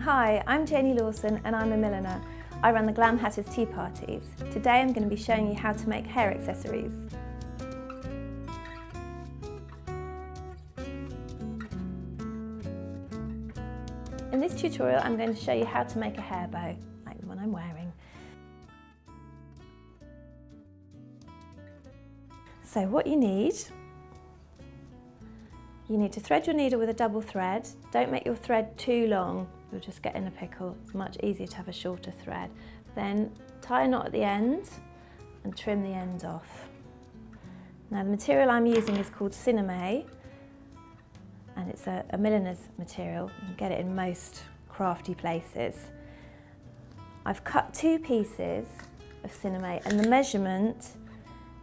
Hi, I'm Janie Lawson and I'm a milliner. I run the Glam Hatters Tea Parties. Today I'm going to be showing you how to make hair accessories. In this tutorial I'm going to show you how to make a hair bow, like the one I'm wearing. So what you need to thread your needle with a double thread. Don't make your thread too long, you'll just get in a pickle. It's much easier to have a shorter thread. Then tie a knot at the end and trim the end off. Now the material I'm using is called cinnamon, and it's a milliner's material. You can get it in most crafty places. I've cut 2 pieces of cinnamon and the measurement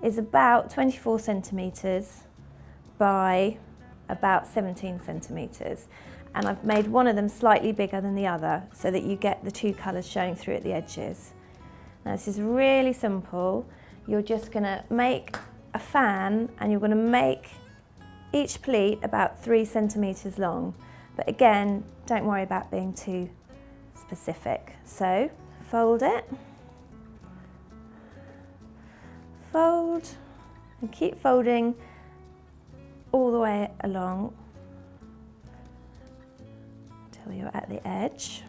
is about 24 centimetres by about 17 centimetres, and I've made one of them slightly bigger than the other so that you get the 2 colours showing through at the edges. Now this is really simple. You're just going to make a fan and you're going to make each pleat about 3 centimetres long, but again don't worry about being too specific. So fold it, fold and keep folding all the way along until you're at the edge.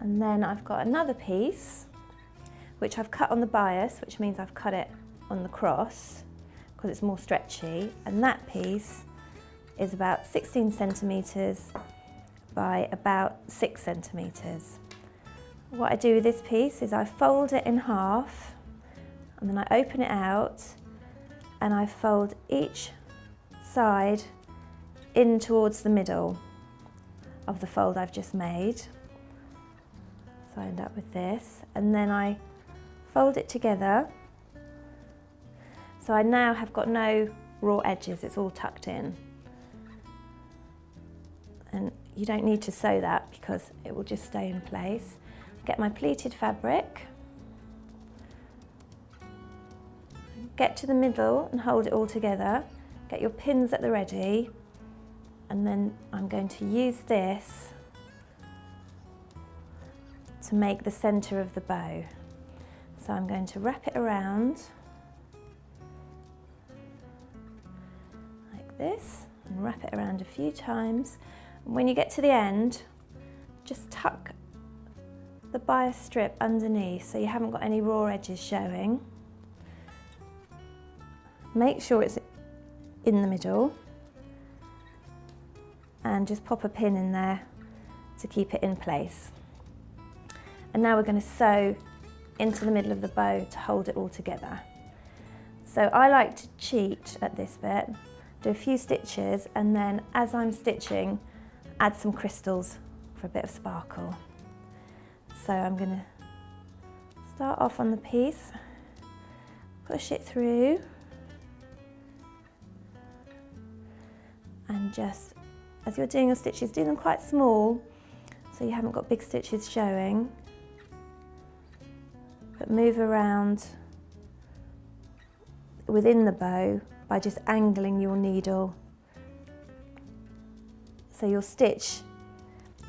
And then I've got another piece which I've cut on the bias, which means I've cut it on the cross because it's more stretchy, and that piece is about 16 centimetres by about 6 centimetres. What I do with this piece is I fold it in half and then I open it out and I fold each side in towards the middle of the fold I've just made. So I end up with this, and then I fold it together. So I now have got no raw edges, it's all tucked in. And you don't need to sew that because it will just stay in place. Get my pleated fabric, get to the middle and hold it all together. Get your pins at the ready, and then I'm going to use this to make the centre of the bow. So I'm going to wrap it around like this and wrap it around a few times. And when you get to the end, just tuck the bias strip underneath so you haven't got any raw edges showing. Make sure it's in the middle and just pop a pin in there to keep it in place. And now we're going to sew into the middle of the bow to hold it all together. So I like to cheat at this bit, do a few stitches, and then as I'm stitching, add some crystals for a bit of sparkle. So I'm going to start off on the piece, push it through, and just as you're doing your stitches, do them quite small so you haven't got big stitches showing, but move around within the bow by just angling your needle so your stitch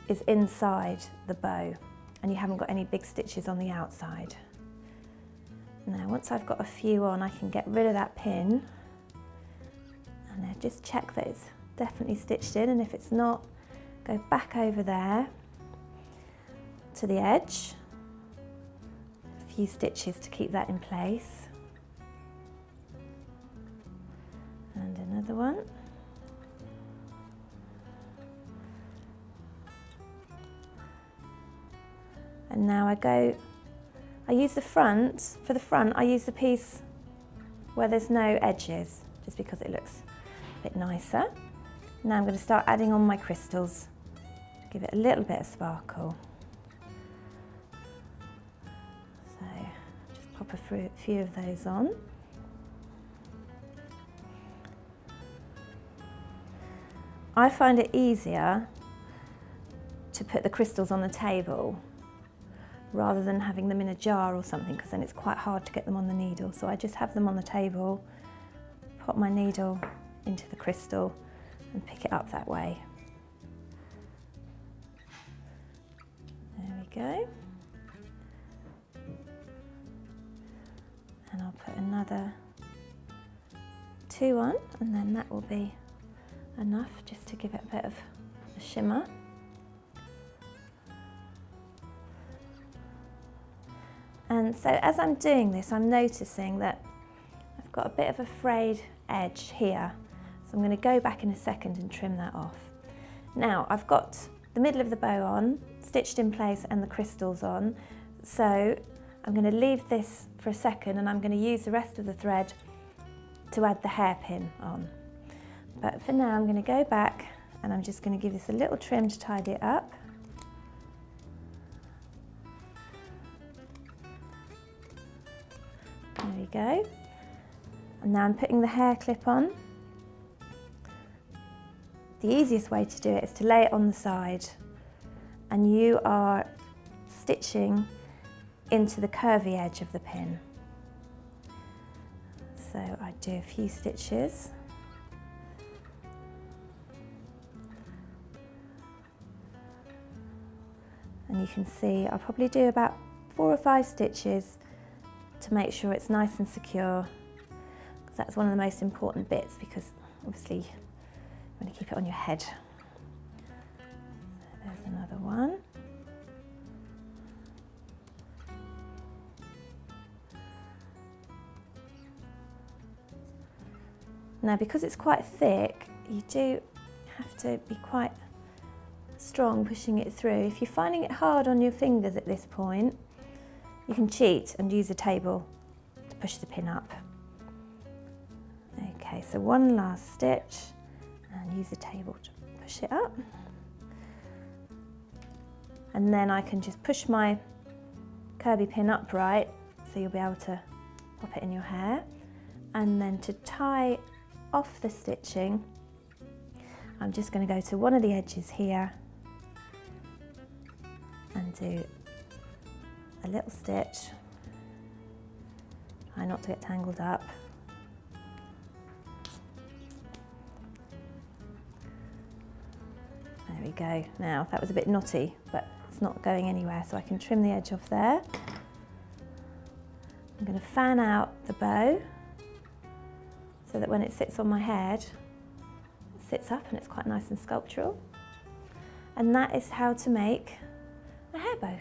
is inside the bow and you haven't got any big stitches on the outside. Now once I've got a few on, I can get rid of that pin and then just check that it's definitely stitched in, and if it's not, go back over there to the edge, a few stitches to keep that in place, and another one. And now I use the front, for the front I use the piece where there's no edges, just because it looks a bit nicer. Now I'm going to start adding on my crystals, give it a little bit of sparkle. So just pop a few of those on. I find it easier to put the crystals on the table rather than having them in a jar or something, because then it's quite hard to get them on the needle. So I just have them on the table, pop my needle into the crystal and pick it up that way. go. And I'll put another 2 on, and then that will be enough just to give it a bit of a shimmer. And so as I'm doing this, I'm noticing that I've got a bit of a frayed edge here. So I'm going to go back in a second and trim that off. Now I've got the middle of the bow on, stitched in place, and the crystals on. So I'm going to leave this for a second, and I'm going to use the rest of the thread to add the hairpin on. But for now I'm going to go back, and I'm just going to give this a little trim to tidy it up. There we go. And now I'm putting the hair clip on. The easiest way to do it is to lay it on the side, and you are stitching into the curvy edge of the pin. So I do a few stitches. And you can see I'll probably do about 4 or 5 stitches to make sure it's nice and secure, because that's one of the most important bits, because obviously you want to keep it on your head. So there's another one. Now because it's quite thick, you do have to be quite strong pushing it through. If you're finding it hard on your fingers at this point, you can cheat and use a table to push the pin up. Okay, so one last stitch and use a table to push it up. And then I can just push my curvy pin upright, so you'll be able to pop it in your hair. And then to tie off the stitching, I'm just going to go to one of the edges here and do a little stitch. Try not to get tangled up. There we go. Now that was a bit knotty, but it's not going anywhere, so I can trim the edge off there. I'm going to fan out the bow so that when it sits on my head, it sits up and it's quite nice and sculptural. And that is how to make a hair bow.